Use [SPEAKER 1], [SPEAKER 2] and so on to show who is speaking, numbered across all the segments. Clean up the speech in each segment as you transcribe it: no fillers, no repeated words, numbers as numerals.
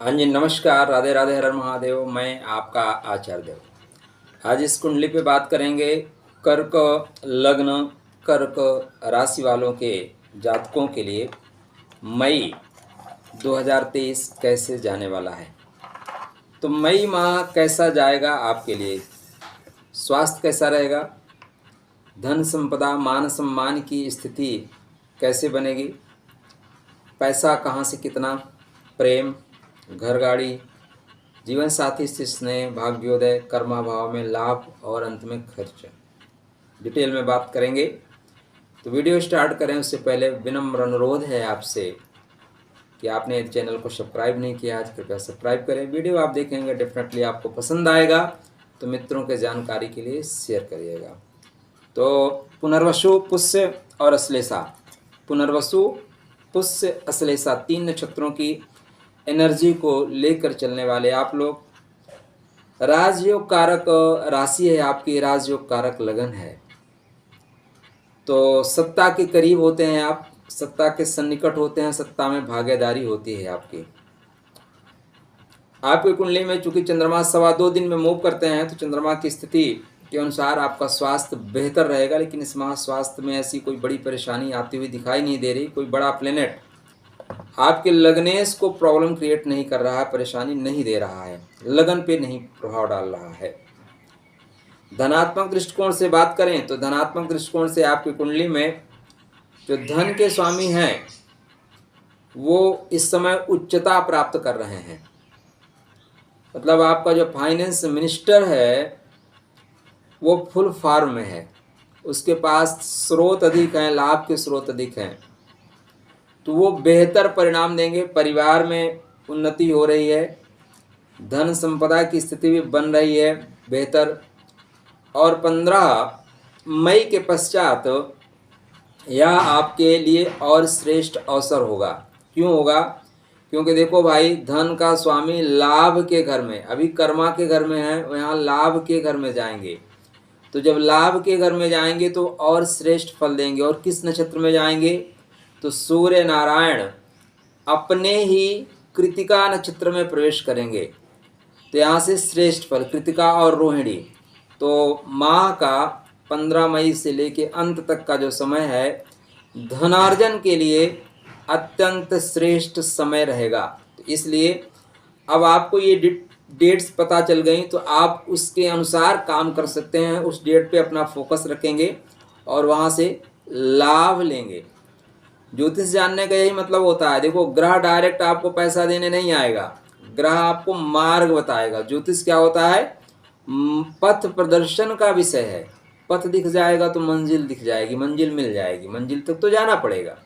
[SPEAKER 1] हाँ जी, नमस्कार, राधे राधे, हर हर महादेव। मैं आपका आचार्य देव। आज इस कुंडली पे बात करेंगे कर्क लग्न, कर्क राशि वालों के जातकों के लिए मई 2023 कैसे जाने वाला है। तो मई माह कैसा जाएगा आपके लिए, स्वास्थ्य कैसा रहेगा, धन संपदा मान सम्मान की स्थिति कैसे बनेगी, पैसा कहाँ से कितना, प्रेम, घर गाड़ी, जीवन साथी से स्नेह, भाग्योदय, कर्मा भाव में लाभ और अंत में खर्च, डिटेल में बात करेंगे। तो वीडियो स्टार्ट करें उससे पहले विनम्र अनुरोध है आपसे कि आपने चैनल को सब्सक्राइब नहीं किया, आज कृपया सब्सक्राइब करें। वीडियो आप देखेंगे डेफिनेटली आपको पसंद आएगा, तो मित्रों के जानकारी के लिए शेयर करिएगा। तो पुनर्वसु, पुष्य और अश्लेषा, पुनर्वसु, पुष्य, अश्लेषा 3 नक्षत्रों की एनर्जी को लेकर चलने वाले आप लोग। राजयोग कारक राशि है आपकी, राजयोग कारक लगन है, तो सत्ता के करीब होते हैं आप, सत्ता के सन्निकट होते हैं, सत्ता में भागीदारी होती है आपकी। आपकी कुंडली में चूंकि चंद्रमा 2.25 दिन में मूव करते हैं, तो चंद्रमा की स्थिति के अनुसार आपका स्वास्थ्य बेहतर रहेगा, लेकिन इस माह स्वास्थ्य में ऐसी कोई बड़ी परेशानी आती हुई दिखाई नहीं दे रही। कोई बड़ा प्लेनेट आपके लगनेश को प्रॉब्लम क्रिएट नहीं कर रहा है, परेशानी नहीं दे रहा है, लगन पे नहीं प्रभाव डाल रहा है। धनात्मक दृष्टिकोण से बात करें तो धनात्मक दृष्टिकोण से आपकी कुंडली में जो धन के स्वामी हैं वो इस समय उच्चता प्राप्त कर रहे हैं। मतलब आपका जो फाइनेंस मिनिस्टर है वो फुल फॉर्म में है, उसके पास स्रोत अधिक हैं, लाभ के स्रोत अधिक हैं, तो वो बेहतर परिणाम देंगे। परिवार में उन्नति हो रही है, धन संपदा की स्थिति भी बन रही है बेहतर। और 15 मई के पश्चात यह आपके लिए और श्रेष्ठ अवसर होगा। क्यों होगा? क्योंकि देखो भाई, धन का स्वामी लाभ के घर में, अभी कर्मा के घर में है, यहाँ लाभ के घर में जाएंगे। तो जब लाभ के घर में जाएंगे तो और श्रेष्ठ फल देंगे। और किस नक्षत्र में जाएंगे? तो सूर्य नारायण अपने ही कृतिका नक्षत्र में प्रवेश करेंगे, तो यहाँ से श्रेष्ठ फल, कृतिका और रोहिणी। तो माह का 15 मई से लेके अंत तक का जो समय है, धनार्जन के लिए अत्यंत श्रेष्ठ समय रहेगा। तो इसलिए अब आपको ये डेट्स पता चल गई, तो आप उसके अनुसार काम कर सकते हैं, उस डेट पे अपना फोकस रखेंगे और वहाँ से लाभ लेंगे। ज्योतिष जानने का यही मतलब होता है। देखो, ग्रह डायरेक्ट आपको पैसा देने नहीं आएगा, ग्रह आपको मार्ग बताएगा। ज्योतिष क्या होता है? पथ प्रदर्शन का विषय है। पथ दिख जाएगा तो मंजिल दिख जाएगी, मंजिल मिल जाएगी, मंजिल तक तो जाना पड़ेगा।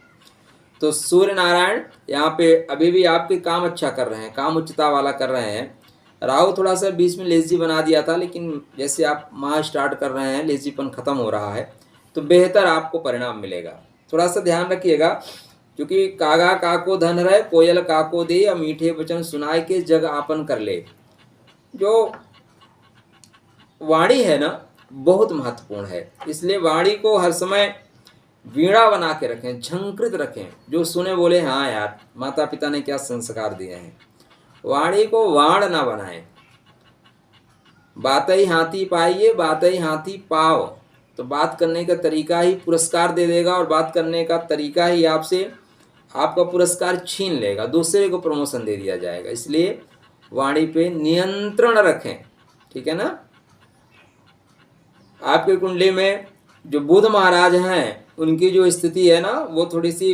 [SPEAKER 1] तो सूर्य नारायण यहाँ पे अभी भी आपके काम अच्छा कर रहे हैं, काम उच्चता वाला कर रहे हैं। राहु थोड़ा सा बीच में लेजी बना दिया था, लेकिन जैसे आप माह स्टार्ट कर रहे हैं, लेजीपन खत्म हो रहा है, तो बेहतर आपको परिणाम मिलेगा। थोड़ा सा ध्यान रखिएगा, क्योंकि कागा काको धन रहे, कोयल काको दे, या मीठे वचन सुनाए के जग आपन कर ले। जो वाणी है ना, बहुत महत्वपूर्ण है, इसलिए वाणी को हर समय वीणा बना के रखें, झंकृत रखें। जो सुने बोले हाँ यार, माता पिता ने क्या संस्कार दिए हैं। वाणी को वाण ना बनाएं। बात ही हाथी पाइए, बात ही हाथी पाओ। तो बात करने का तरीका ही पुरस्कार दे देगा, और बात करने का तरीका ही आपसे आपका पुरस्कार छीन लेगा, दूसरे को प्रमोशन दे दिया जाएगा। इसलिए वाणी पे नियंत्रण रखें, ठीक है ना। आपकी कुंडली में जो बुध महाराज हैं, उनकी जो स्थिति है ना, वो थोड़ी सी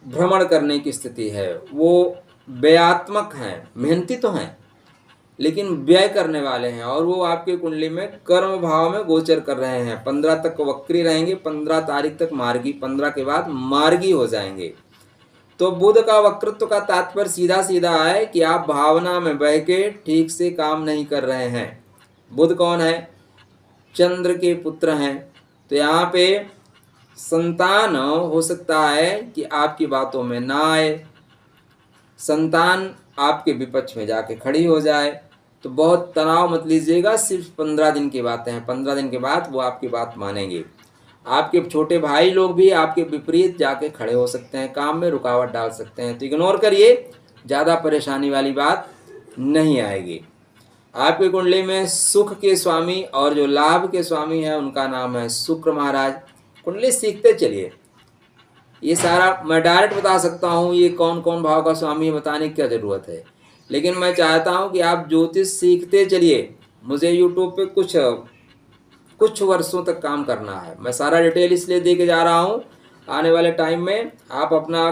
[SPEAKER 1] भ्रमण करने की स्थिति है। वो व्ययात्मक हैं, मेहनती तो हैं लेकिन व्यय करने वाले हैं, और वो आपकी कुंडली में कर्म भाव में गोचर कर रहे हैं। 15 तक वक्री रहेंगे, 15 तारीख तक मार्गी, 15 के बाद मार्गी हो जाएंगे। तो बुध का वक्तृत्व का तात्पर्य सीधा सीधा है कि आप भावना में बह के ठीक से काम नहीं कर रहे हैं। बुध कौन है? चंद्र के पुत्र हैं। तो यहाँ पे संतान हो सकता है कि आपकी बातों में ना आए, संतान आपके विपक्ष में जाके खड़ी हो जाए। तो बहुत तनाव मत लीजिएगा, सिर्फ 15 दिन की बातें हैं। 15 दिन के बाद वो आपकी बात मानेंगे। आपके छोटे भाई लोग भी आपके विपरीत जाके खड़े हो सकते हैं, काम में रुकावट डाल सकते हैं, तो इग्नोर करिए। ज़्यादा परेशानी वाली बात नहीं आएगी। आपकी कुंडली में सुख के स्वामी और जो लाभ के स्वामी है उनका नाम है शुक्र महाराज। कुंडली सीखते चलिए, ये सारा मैं डायरेक्ट बता सकता हूँ ये कौन कौन भाव का स्वामी है, बताने की क्या ज़रूरत है। लेकिन मैं चाहता हूँ कि आप ज्योतिष सीखते चलिए। मुझे यूट्यूब पे कुछ वर्षों तक काम करना है। मैं सारा डिटेल इसलिए दे के जा रहा हूँ, आने वाले टाइम में आप अपना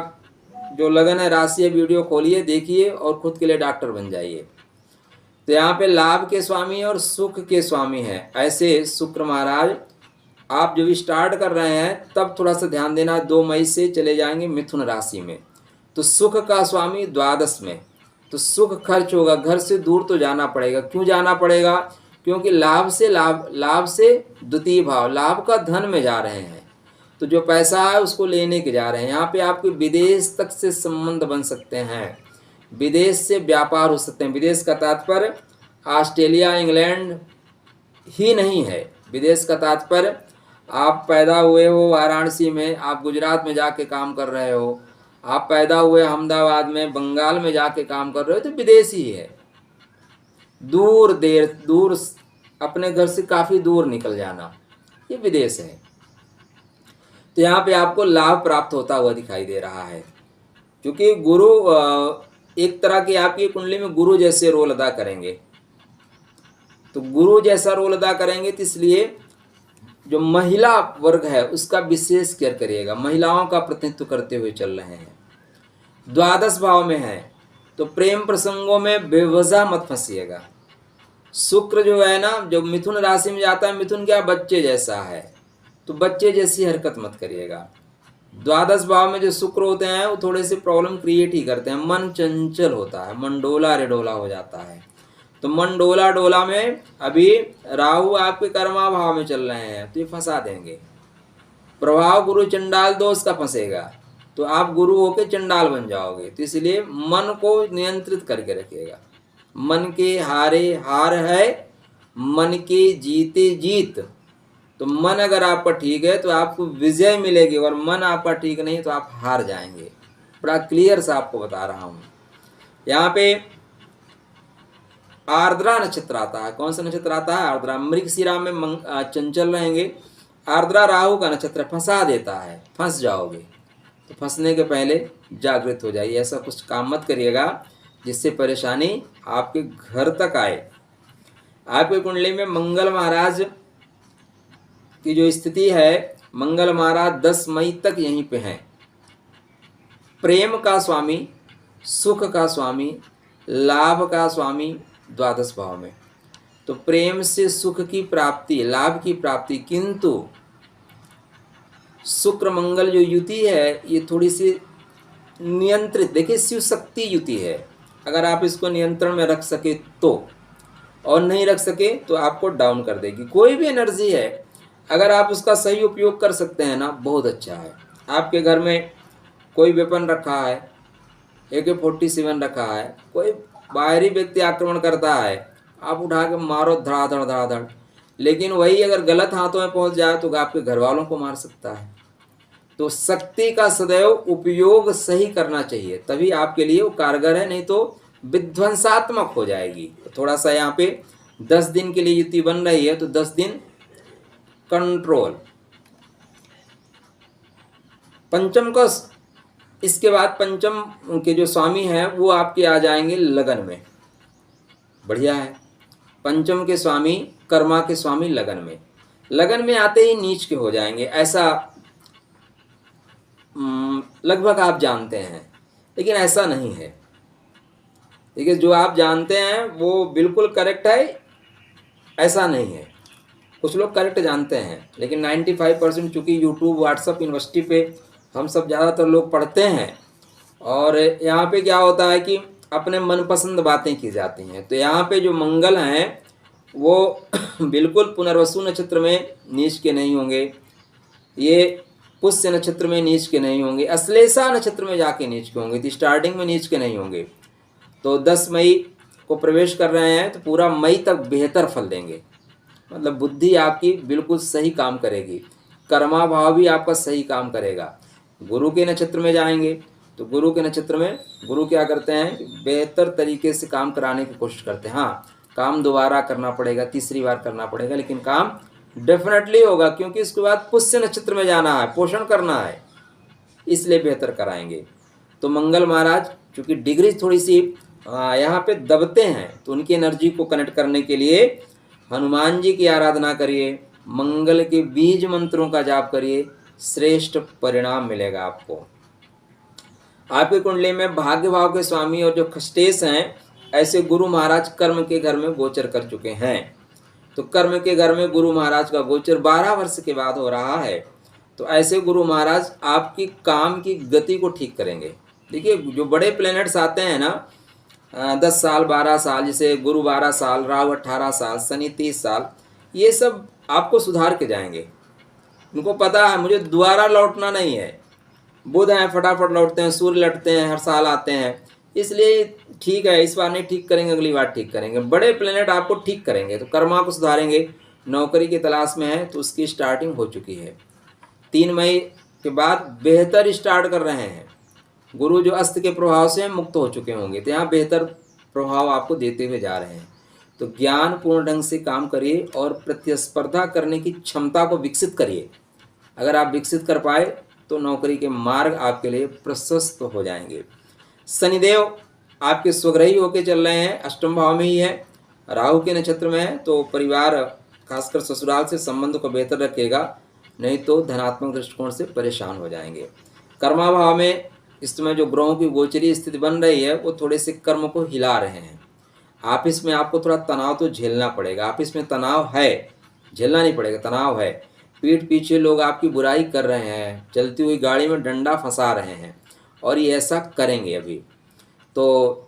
[SPEAKER 1] जो लगन है, राशि है, वीडियो खोलिए, देखिए और खुद के लिए डॉक्टर बन जाइए। तो यहाँ पे लाभ के स्वामी और सुख के स्वामी हैं ऐसे शुक्र महाराज। आप जब स्टार्ट कर रहे हैं तब थोड़ा सा ध्यान देना, 2 मई से चले जाएंगे मिथुन राशि में। तो सुख का स्वामी द्वादश में, तो सुख खर्च होगा, घर से दूर तो जाना पड़ेगा। क्यों जाना पड़ेगा? क्योंकि लाभ से द्वितीय भाव, लाभ का धन में जा रहे हैं, तो जो पैसा है उसको लेने के जा रहे हैं। यहाँ पे आपके विदेश तक से संबंध बन सकते हैं, विदेश से व्यापार हो सकते हैं। विदेश का तात्पर्य ऑस्ट्रेलिया इंग्लैंड ही नहीं है, विदेश का तात्पर्य आप पैदा हुए हो वाराणसी में, आप गुजरात में जाके काम कर रहे हो, आप पैदा हुए अहमदाबाद में, बंगाल में जाके काम कर रहे हो, तो विदेश ही है। दूर अपने घर से काफ़ी दूर निकल जाना, ये विदेश है। तो यहाँ पे आपको लाभ प्राप्त होता हुआ दिखाई दे रहा है, क्योंकि गुरु एक तरह की आपकी कुंडली में गुरु जैसे रोल अदा करेंगे। तो गुरु जैसा रोल अदा करेंगे, तो इसलिए जो महिला वर्ग है उसका विशेष केयर करिएगा, महिलाओं का प्रतिनिधित्व करते हुए चल रहे हैं। द्वादश भाव में है तो प्रेम प्रसंगों में बेवजह मत फंसिएगा। शुक्र जो है ना, जो मिथुन राशि में जाता है, मिथुन क्या बच्चे जैसा है, तो बच्चे जैसी हरकत मत करिएगा। द्वादश भाव में जो शुक्र होते हैं वो थोड़े से प्रॉब्लम क्रिएट ही करते हैं। मन चंचल होता है, मन डोला रेडोला हो जाता है। तो मन डोला डोला में अभी राहु आपके कर्मा भाव में चल रहे हैं, तो ये फंसा देंगे। प्रभाव गुरु चंडाल दोष का फंसेगा, तो आप गुरु होके चंडाल बन जाओगे। तो इसलिए मन को नियंत्रित करके रखिएगा। मन के हारे हार है, मन के जीते जीत। तो मन अगर आपका ठीक है तो आपको विजय मिलेगी, और मन आपका ठीक नहीं तो आप हार जाएंगे। बड़ा क्लियर से आपको बता रहा हूँ। यहाँ पे आर्द्रा नक्षत्र आता है। कौन सा नक्षत्र आता है? आर्द्रा। मृगशिरा में चंचल रहेंगे। आर्द्रा राहु का नक्षत्र, फंसा देता है, फंस जाओगे। तो फंसने के पहले जागृत हो जाइए। ऐसा कुछ काम मत करिएगा जिससे परेशानी आपके घर तक आए। आपकी कुंडली में मंगल महाराज की जो स्थिति है, मंगल महाराज 10 मई तक यहीं पे हैं। प्रेम का स्वामी, सुख का स्वामी, लाभ का स्वामी द्वादश भाव में। तो प्रेम से सुख की प्राप्ति, लाभ की प्राप्ति, किंतु शुक्र मंगल जो युति है ये थोड़ी सी नियंत्रित, देखिए शिव शक्ति युति है। अगर आप इसको नियंत्रण में रख सके तो, और नहीं रख सके तो आपको डाउन कर देगी। कोई भी एनर्जी है, अगर आप उसका सही उपयोग कर सकते हैं ना, बहुत अच्छा है। आपके घर में कोई वेपन रखा है, AK-47 रखा है, कोई बाहरी व्यक्ति आक्रमण करता है, आप उठा के मारो धड़ाधड़ धड़ाधड़, लेकिन वही अगर गलत हाथों में पहुंच जाए तो आपके घर वालों को मार सकता है। तो शक्ति का सदैव उपयोग सही करना चाहिए, तभी आपके लिए वो कारगर है, नहीं तो विध्वंसात्मक हो जाएगी। तो थोड़ा सा यहाँ पे 10 दिन के लिए युति बन रही है, तो 10 दिन कंट्रोल। पंचम का, इसके बाद पंचम के जो स्वामी हैं वो आपके आ जाएंगे लगन में। बढ़िया है। पंचम के स्वामी, कर्मा के स्वामी लगन में, लगन में आते ही नीच के हो जाएंगे, ऐसा लगभग आप जानते हैं, लेकिन ऐसा नहीं है। देखिए, जो आप जानते हैं वो बिल्कुल करेक्ट है, ऐसा नहीं है। कुछ लोग करेक्ट जानते हैं, लेकिन 95% चूँकि यूट्यूब, व्हाट्सएप, यूनिवर्सिटी पे हम सब ज़्यादातर लोग पढ़ते हैं, और यहाँ पे क्या होता है कि अपने मनपसंद बातें की जाती हैं। तो यहाँ पे जो मंगल हैं वो बिल्कुल पुनर्वसु नक्षत्र में नीच के नहीं होंगे, ये पुष्य नक्षत्र में नीच के नहीं होंगे, अश्लेषा नक्षत्र में जाके नीच के होंगे, तो स्टार्टिंग में नीच के नहीं होंगे। तो 10 मई को प्रवेश कर रहे हैं तो पूरा मई तक बेहतर फल देंगे। मतलब बुद्धि आपकी बिल्कुल सही काम करेगी, कर्मा भाव भी आपका सही काम करेगा। गुरु के नक्षत्र में जाएंगे तो गुरु के नक्षत्र में गुरु क्या करते हैं कि बेहतर तरीके से काम कराने की कोशिश करते हैं। हाँ, काम दोबारा करना पड़ेगा, तीसरी बार करना पड़ेगा, लेकिन काम डेफिनेटली होगा, क्योंकि इसके बाद पुष्य नक्षत्र में जाना है, पोषण करना है, इसलिए बेहतर कराएंगे। तो मंगल महाराज चूँकि डिग्री थोड़ी सी यहाँ पे दबते हैं, तो उनकी एनर्जी को कनेक्ट करने के लिए हनुमान जी की आराधना करिए, मंगल के बीज मंत्रों का जाप करिए, श्रेष्ठ परिणाम मिलेगा आपको। आपकी कुंडली में भाग्य भाव के स्वामी और जो खष्टेश हैं, ऐसे गुरु महाराज कर्म के घर में गोचर कर चुके हैं। तो कर्म के घर में गुरु महाराज का गोचर 12 वर्ष के बाद हो रहा है। तो ऐसे गुरु महाराज आपकी काम की गति को ठीक करेंगे। देखिए, जो बड़े प्लैनेट्स आते हैं ना, 10 साल 12 साल, जैसे गुरु 12 साल, राहु 18 साल, शनि 30 साल, ये सब आपको सुधार के जाएंगे। उनको पता है मुझे दोबारा लौटना नहीं है। बुध हैं, फटाफट लौटते हैं, सूर्य लौटते हैं, हर साल आते हैं, इसलिए ठीक है, इस बार नहीं ठीक करेंगे, अगली बार ठीक करेंगे। बड़े प्लेनेट आपको ठीक करेंगे, तो कर्मा को सुधारेंगे। नौकरी की तलाश में है तो उसकी स्टार्टिंग हो चुकी है। 3 मई के बाद बेहतर स्टार्ट कर रहे हैं। गुरु जो अस्त के प्रभाव से मुक्त हो चुके होंगे, तो यहाँ बेहतर प्रभाव आपको देते हुए जा रहे हैं। तो ज्ञान पूर्ण ढंग से काम करिए और प्रतिस्पर्धा करने की क्षमता को विकसित करिए। अगर आप विकसित कर पाए तो नौकरी के मार्ग आपके लिए प्रशस्त हो जाएंगे। शनिदेव आपके स्वग्रही होके चल रहे हैं, अष्टम भाव में ही है, राहु के नक्षत्र में है, तो परिवार खासकर ससुराल से संबंध को बेहतर रखेगा, नहीं तो धनात्मक दृष्टिकोण से परेशान हो जाएंगे। कर्मा भाव में इस समय जो ग्रहों की गोचरी स्थिति बन रही है, वो थोड़े से कर्म को हिला रहे हैं। ऑफिस में आपको थोड़ा तनाव तो झेलना पड़ेगा। ऑफिस में तनाव है, झेलना नहीं पड़ेगा, तनाव है। पीठ पीछे लोग आपकी बुराई कर रहे हैं, चलती हुई गाड़ी में डंडा फंसा रहे हैं, और ये ऐसा करेंगे अभी। तो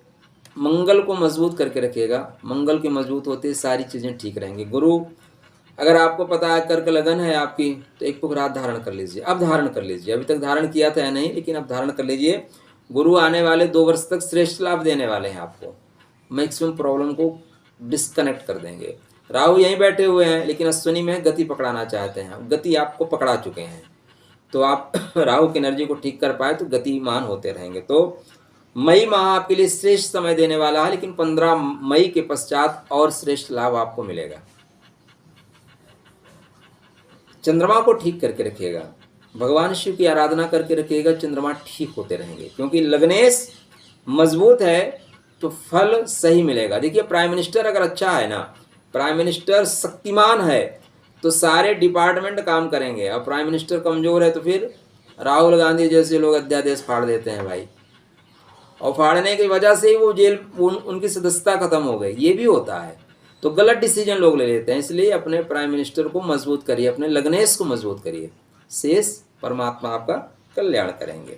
[SPEAKER 1] मंगल को मजबूत करके रखिएगा। मंगल के मजबूत होते सारी चीज़ें ठीक रहेंगी। गुरु, अगर आपको पता है कर्क लगन है आपकी, तो एक पुखरात धारण कर लीजिए। अब धारण कर लीजिए, अभी तक धारण किया था या नहीं, लेकिन अब धारण कर लीजिए। गुरु आने वाले 2 वर्ष तक श्रेष्ठ लाभ देने वाले हैं आपको। मैक्सिमम प्रॉब्लम को डिस्कनेक्ट कर देंगे। राहु यहीं बैठे हुए हैं, लेकिन अश्विनी में गति पकड़ाना चाहते हैं, गति आपको पकड़ा चुके हैं। तो आप राहु की एनर्जी को ठीक कर पाए तो गतिमान होते रहेंगे। तो मई माह आपके लिए श्रेष्ठ समय देने वाला है, लेकिन 15 मई के पश्चात और श्रेष्ठ लाभ आपको मिलेगा। चंद्रमा को ठीक करके रखिएगा, भगवान शिव की आराधना करके रखिएगा, चंद्रमा ठीक होते रहेंगे। क्योंकि लग्नेश मजबूत है तो फल सही मिलेगा। देखिए, प्राइम मिनिस्टर अगर अच्छा है ना, प्राइम मिनिस्टर शक्तिमान है तो सारे डिपार्टमेंट काम करेंगे। और प्राइम मिनिस्टर कमज़ोर है तो फिर राहुल गांधी जैसे लोग अध्यादेश फाड़ देते हैं भाई, और फाड़ने की वजह से ही वो जेल उनकी सदस्यता खत्म हो गई। ये भी होता है, तो गलत डिसीजन लोग ले लेते हैं। इसलिए अपने प्राइम मिनिस्टर को मजबूत करिए, अपने लग्नेश को मजबूत करिए, शेष परमात्मा आपका कल्याण करेंगे।